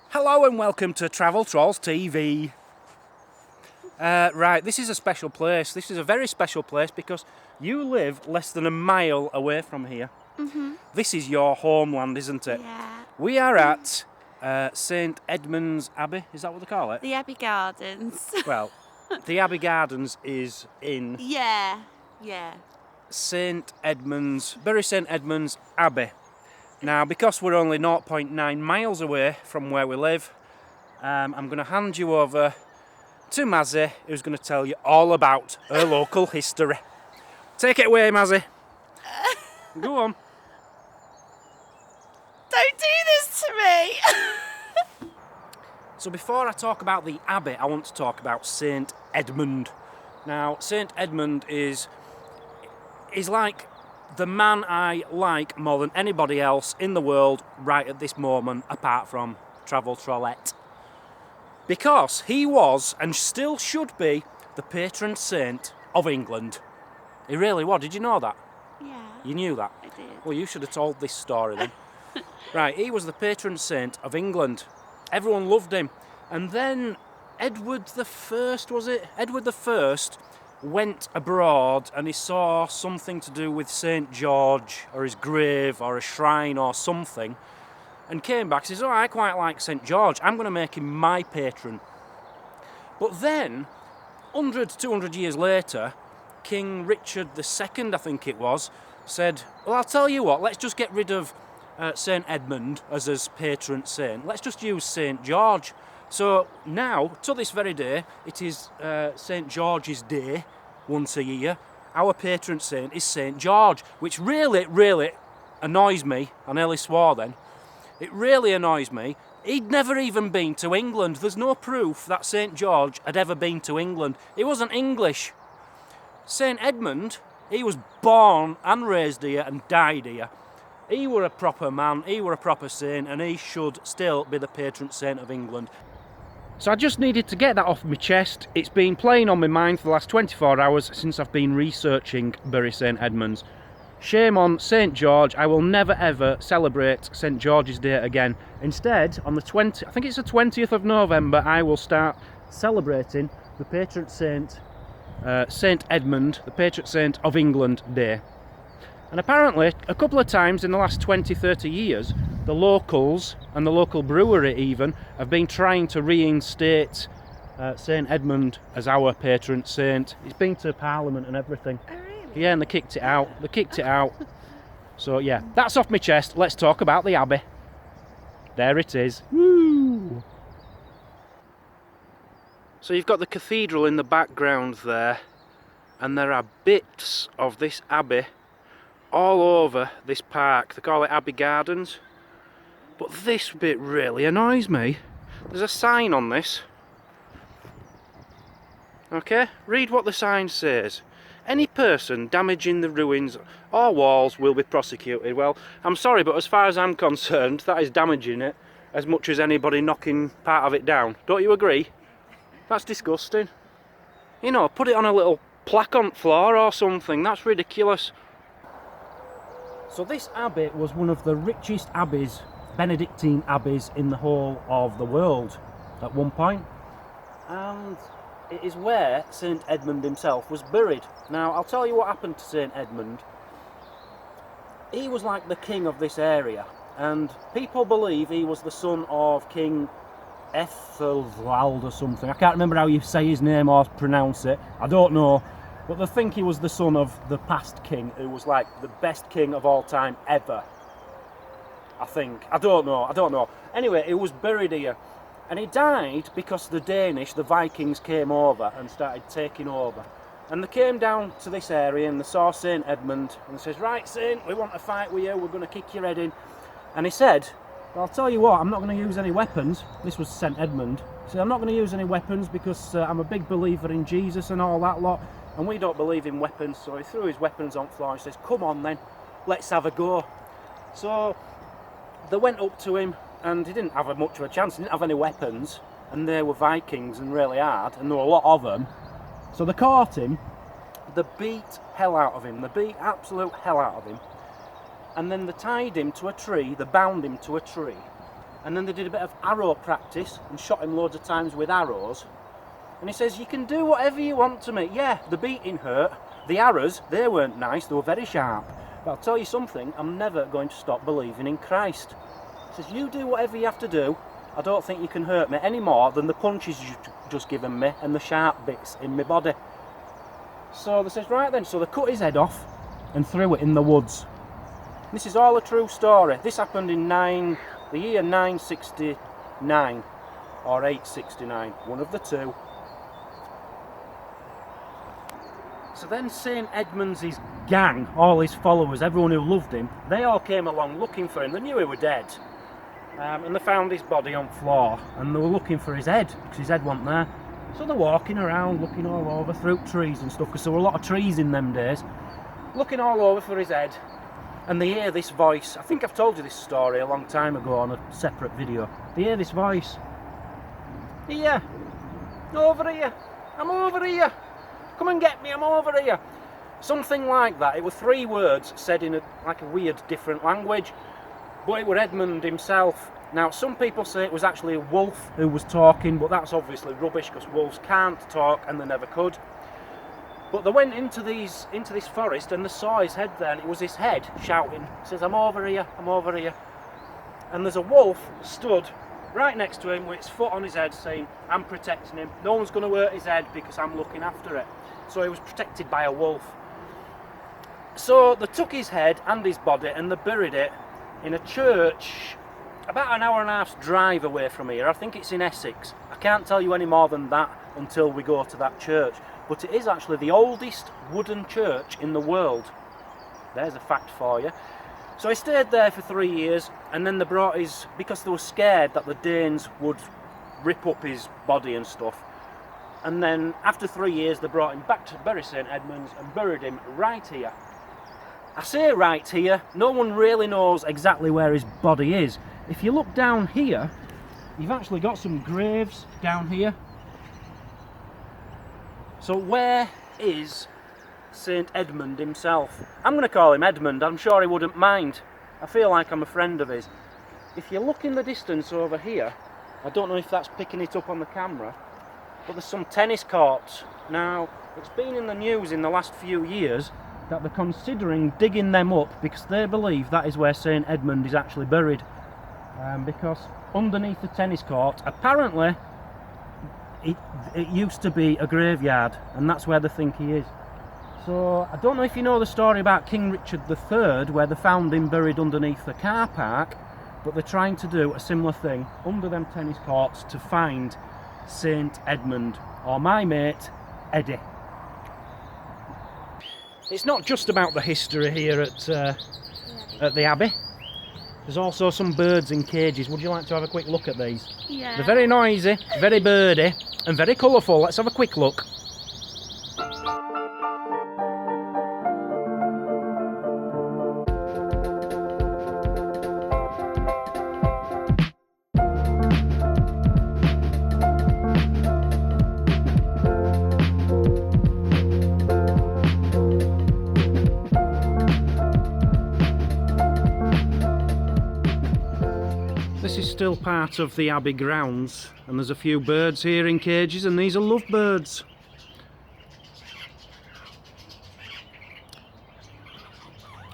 Hello and welcome to Travel Trolls TV. Right, this is a special place. This is a very special place because you live less than a mile away from here. This is your homeland, isn't it? Yeah. We are at St Edmunds Abbey. Is that what they call it? The Abbey Gardens. Well, the Abbey Gardens is in Yeah. St Edmunds, Bury St Edmunds Abbey. Now, because we're only 0.9 miles away from where we live, I'm going to hand you over to Mazzy, who's going to tell you all about her local history. Take it away, Mazzy. Go on. Don't do this to me! So before I talk about the Abbey, I want to talk about St Edmund. Now, St Edmund is like the man I like more than anybody else in the world right at this moment, apart from Travel Trollette. Because he was, and still should be, the patron saint of England. He really was. Did you know that? Yeah. You knew that? I did. Well, you should have told this story then. Right, he was the patron saint of England. Everyone loved him. And then Edward the First, was it? Edward the First went abroad and he saw something to do with St George or his grave or a shrine or something and came back and says, oh, I quite like St George, I'm going to make him my patron. But then 100, 200 years later, King Richard II, I think it was, said, well, I'll tell you what, let's just get rid of St Edmund as his patron saint, let's just use St George. So now, to this very day, it is St George's Day, once a year. Our patron saint is St George, which really, really annoys me. I nearly swore then. It really annoys me. He'd never even been to England. There's no proof that St George had ever been to England. He wasn't English. St Edmund, he was born and raised here and died here. He were a proper man, he were a proper saint, and he should still be the patron saint of England. So I just needed to get that off my chest. It's been playing on my mind for the last 24 hours since I've been researching Bury St Edmunds. Shame on St George. I will never ever celebrate St George's Day again. Instead, on the 20th of November, I will start celebrating the patron saint, St Edmund, the patron saint of England Day. And apparently, a couple of times in the last 20-30 years, the locals, and the local brewery even, have been trying to reinstate St Edmund as our patron saint. It's been to Parliament and everything. Oh, really? Yeah, and they kicked it out. So yeah, that's off my chest. Let's talk about the Abbey. There it is. Woo! So you've got the cathedral in the background there, and there are bits of this Abbey all over this park. They call it Abbey Gardens. But this bit really annoys me. There's a sign on this. Okay, read what the sign says. Any person damaging the ruins or walls will be prosecuted. Well, I'm sorry, but as far as I'm concerned, that is damaging it as much as anybody knocking part of it down. Don't you agree? That's disgusting. You know, put it on a little plaque on the floor or something. That's ridiculous. So this abbey was one of the richest abbeys, Benedictine abbeys, in the whole of the world at one point. And it is where St Edmund himself was buried. Now, I'll tell you what happened to St Edmund. He was like the king of this area, and people believe he was the son of King Ethelwald or something. I can't remember how you say his name or pronounce it. I don't know. But they think he was the son of the past king, who was like the best king of all time ever. I think. I don't know. Anyway, he was buried here. And he died because the Danish, the Vikings, came over and started taking over. And they came down to this area and they saw St Edmund and they says, right, Saint, we want to fight with you, we're going to kick your head in. And he said, well, I'll tell you what, I'm not going to use any weapons. This was St Edmund. He said, I'm not going to use any weapons because I'm a big believer in Jesus and all that lot. And we don't believe in weapons. So he threw his weapons on the floor and says, come on then, let's have a go. So they went up to him and he didn't have much of a chance. He didn't have any weapons. And they were Vikings and really hard. And there were a lot of them. So they caught him. They beat hell out of him. They beat absolute hell out of him. And then they tied him to a tree, they bound him to a tree. And then they did a bit of arrow practice and shot him loads of times with arrows. And he says, you can do whatever you want to me. Yeah, the beating hurt. The arrows, they weren't nice, they were very sharp. But I'll tell you something, I'm never going to stop believing in Christ. He says, you do whatever you have to do. I don't think you can hurt me any more than the punches you've just given me and the sharp bits in my body. So they says, right then, so they cut his head off and threw it in the woods. This is all a true story. This happened in the year 969 or 869, one of the two. So then St Edmund's gang, all his followers, everyone who loved him, they all came along looking for him. They knew he was dead. And they found his body on the floor and they were looking for his head because his head wasn't there. So they're walking around looking all over through trees and stuff because there were a lot of trees in them days, looking all over for his head. And they hear this voice. I think I've told you this story a long time ago on a separate video. They hear this voice. Here, over here, I'm over here. Come and get me, I'm over here. Something like that. It were 3 words said in like a weird different language. But it were Edmund himself. Now some people say it was actually a wolf who was talking, but that's obviously rubbish because wolves can't talk and they never could. But they went into this forest and they saw his head there, and it was his head shouting. He says, I'm over here, I'm over here. And there's a wolf stood right next to him with his foot on his head saying, I'm protecting him. No one's going to hurt his head because I'm looking after it. So he was protected by a wolf. So they took his head and his body and they buried it in a church about an hour and a half's drive away from here. I think it's in Essex. I can't tell you any more than that until we go to that church. But it is actually the oldest wooden church in the world. There's a fact for you. So he stayed there for 3 years, and then they brought because they were scared that the Danes would rip up his body and stuff. And then after 3 years they brought him back to bury St Edmunds and buried him right here. I say right here, no one really knows exactly where his body is. If you look down here, you've actually got some graves down here. So where is St Edmund himself? I'm going to call him Edmund, I'm sure he wouldn't mind. I feel like I'm a friend of his. If you look in the distance over here, I don't know if that's picking it up on the camera, but there's some tennis courts. Now, it's been in the news in the last few years that they're considering digging them up because they believe that is where St Edmund is actually buried. Because underneath the tennis court, apparently, it used to be a graveyard, and that's where they think he is. So, I don't know if you know the story about King Richard III, where they found him buried underneath the car park, but they're trying to do a similar thing under them tennis courts to find St Edmund, or my mate, Eddie. It's not just about the history here at the Abbey. There's also some birds in cages. Would you like to have a quick look at these? Yeah. They're very noisy, very birdy, and very colourful. Let's have a quick look. This is still part of the Abbey grounds, and there's a few birds here in cages, and these are lovebirds.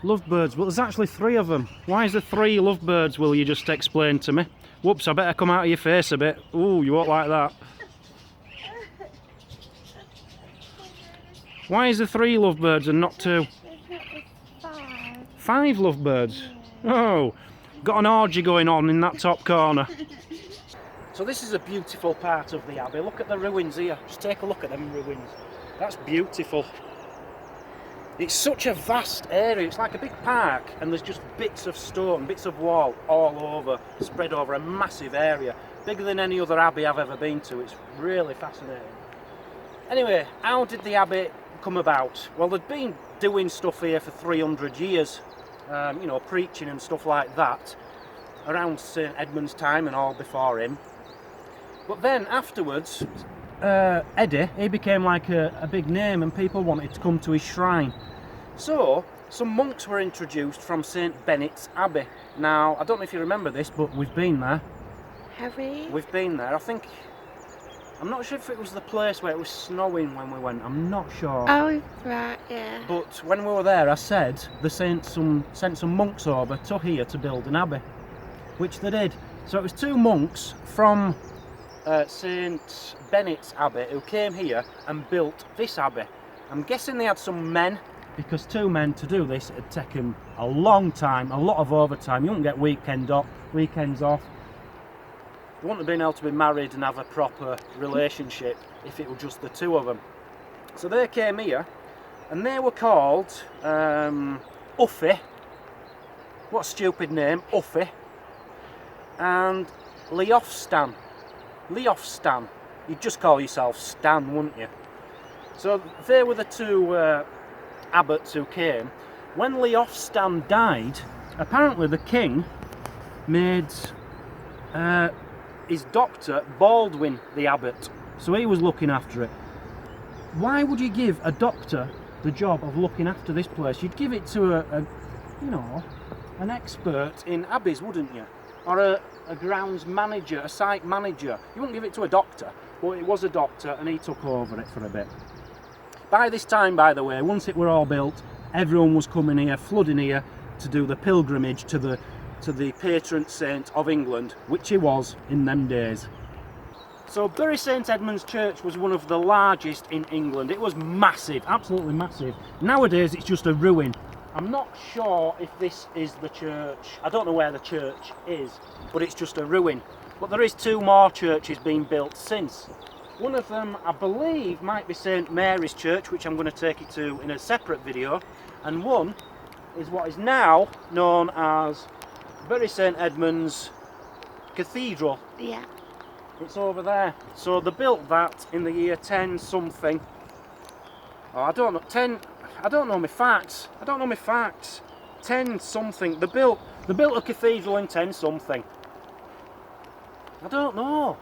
Lovebirds, well, there's actually 3 of them. Why is there 3 lovebirds, will you just explain to me? Whoops, I better come out of your face a bit. Ooh, you won't like that. Why is there 3 lovebirds and not 2? 5 lovebirds? Oh, got an orgy going on in that top corner. So this is a beautiful part of the Abbey. Look at the ruins here. Just take a look at them ruins. That's beautiful. It's such a vast area. It's like a big park, and there's just bits of stone, bits of wall all over, spread over a massive area. Bigger than any other Abbey I've ever been to. It's really fascinating. Anyway, how did the Abbey come about? Well, they'd been doing stuff here for 300 years. You know, preaching and stuff like that around St Edmund's time and all before him. But then afterwards, Eddie, he became like a big name and people wanted to come to his shrine. So, some monks were introduced from St Bennett's Abbey. Now, I don't know if you remember this, but we've been there. Have we? We've been there. I'm not sure if it was the place where it was snowing when we went. I'm not sure. Oh, right, yeah. But when we were there, I said they sent some monks over to here to build an abbey, which they did. So it was 2 monks from St Bennett's Abbey who came here and built this abbey. I'm guessing they had some men, because 2 men to do this had taken a long time, a lot of overtime. You wouldn't get weekends off. You wouldn't have been able to be married and have a proper relationship if it were just the 2 of them. So they came here and they were called Uffy. What a stupid name, Uffy. And Leofstan. You'd just call yourself Stan, wouldn't you? So they were the 2 abbots who came. When Leofstan died, apparently the king made his doctor Baldwin the abbot, so he was looking after it. Why would you give a doctor the job of looking after this place? You'd give it to an expert in abbeys, wouldn't you? Or a grounds manager, a site manager. You wouldn't give it to a doctor, but it was a doctor and he took over it for a bit. By this time, by the way, once it were all built, everyone was coming here, flooding here to do the pilgrimage to the patron saint of England, which he was in them days. So Bury St Edmunds Church was one of the largest in England. It was massive, absolutely massive. Nowadays it's just a ruin. I'm not sure if this is the church. I don't know where the church is, but it's just a ruin. But there is 2 more churches being built since. One of them, I believe, might be St Mary's Church, which I'm going to take you to in a separate video. And one is what is now known as Bury St Edmunds Cathedral. Yeah. It's over there. So they built that in the year 10 something. Oh, I don't know my facts. 10 something. They built a cathedral in 10 something. I don't know.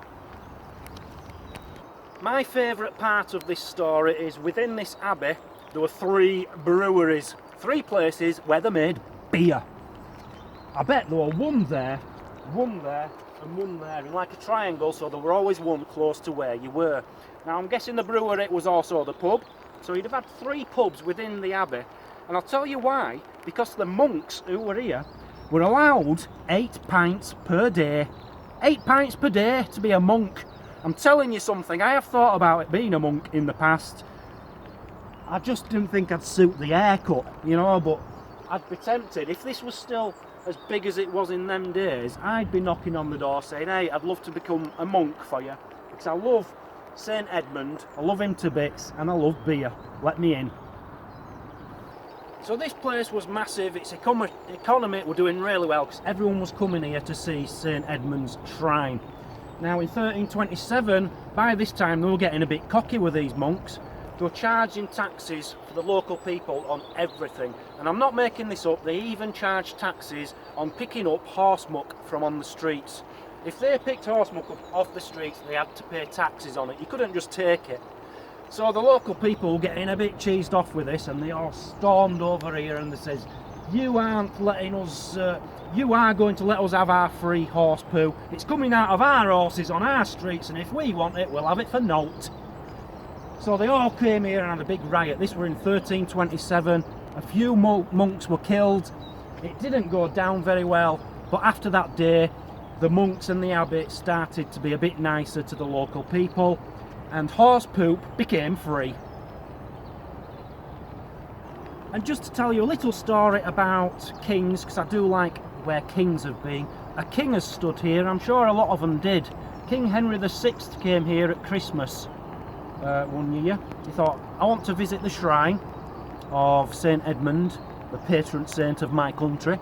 My favourite part of this story is within this abbey there were 3 breweries. 3 places where they made beer. I bet there were one there, and one there, in like a triangle, so there were always one close to where you were. Now I'm guessing the brewery was also the pub, so you'd have had 3 pubs within the abbey. And I'll tell you why, because the monks who were here were allowed 8 pints per day. 8 pints per day to be a monk. I'm telling you something, I have thought about it being a monk in the past. I just didn't think I'd suit the haircut, but I'd be tempted. If this was still as big as it was in them days, I'd be knocking on the door saying, hey, I'd love to become a monk for you, because I love St Edmund, I love him to bits, and I love beer. Let me in. So this place was massive, its economy were doing really well, because everyone was coming here to see St Edmund's shrine. Now in 1327, by this time they were getting a bit cocky with these monks. They were charging taxes for the local people on everything. And I'm not making this up, they even charged taxes on picking up horse muck from on the streets. If they picked horse muck up off the streets, they had to pay taxes on it. You couldn't just take it. So the local people were getting a bit cheesed off with this, and they all stormed over here and they says, you aren't letting us, you are going to let us have our free horse poo. It's coming out of our horses on our streets, and if we want it, we'll have it for naught. So they all came here and had a big riot. This were in 1327. A few monks were killed. It didn't go down very well, but after that day, the monks and the abbot started to be a bit nicer to the local people, and horse poop became free. And just to tell you a little story about kings, because I do like where kings have been. A king has stood here, I'm sure a lot of them did. King Henry VI came here at Christmas one year. He thought, I want to visit the shrine of St Edmund, the patron saint of my country.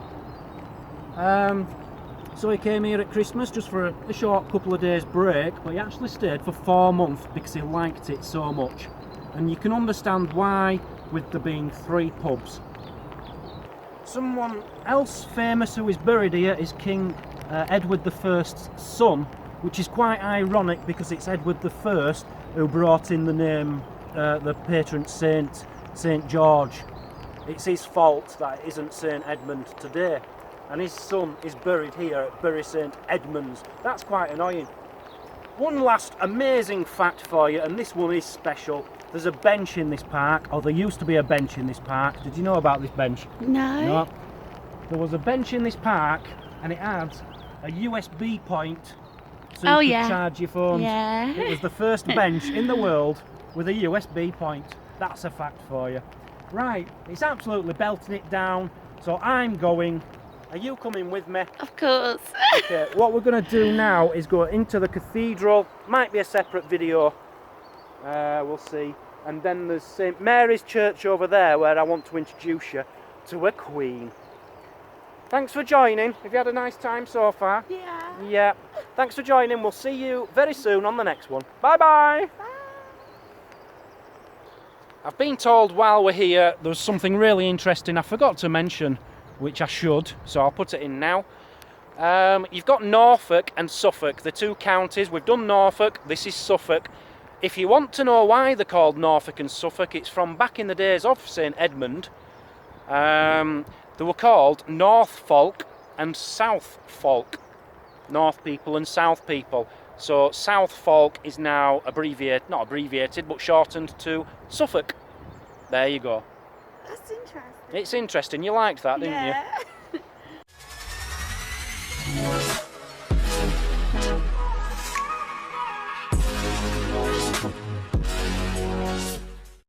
So he came here at Christmas just for a short couple of days break, but he actually stayed for 4 months because he liked it so much. And you can understand why, with there being 3 pubs. Someone else famous who is buried here is King Edward I's son, which is quite ironic because it's Edward I who brought in the name, the patron saint, St George. It's his fault that it isn't St Edmund today. And his son is buried here at Bury St Edmunds. That's quite annoying. One last amazing fact for you, and this one is special. There's a bench in this park, or there used to be a bench in this park. Did you know about this bench? No. No. There was a bench in this park, and it had a USB point so you could charge your phones. Yeah. It was the first bench in the world with a USB point. That's a fact for you. Right, it's absolutely belting it down, so I'm going. Are you coming with me? Of course. Okay, what we're going to do now is go into the cathedral. Might be a separate video. We'll see. And then there's St Mary's Church over there where I want to introduce you to a queen. Thanks for joining. Have you had a nice time so far? Yeah. Yeah. Thanks for joining. We'll see you very soon on the next one. Bye-bye. Bye. I've been told while we're here there was something really interesting I forgot to mention, which I should, so I'll put it in now. You've got Norfolk and Suffolk, the two counties. We've done Norfolk, this is Suffolk. If you want to know why they're called Norfolk and Suffolk, it's from back in the days of St Edmund. They were called North Folk and South Folk. North people and South people. So South Folk is now not abbreviated, but shortened to Suffolk. There you go. That's interesting. It's interesting, you liked that, didn't you? Yeah.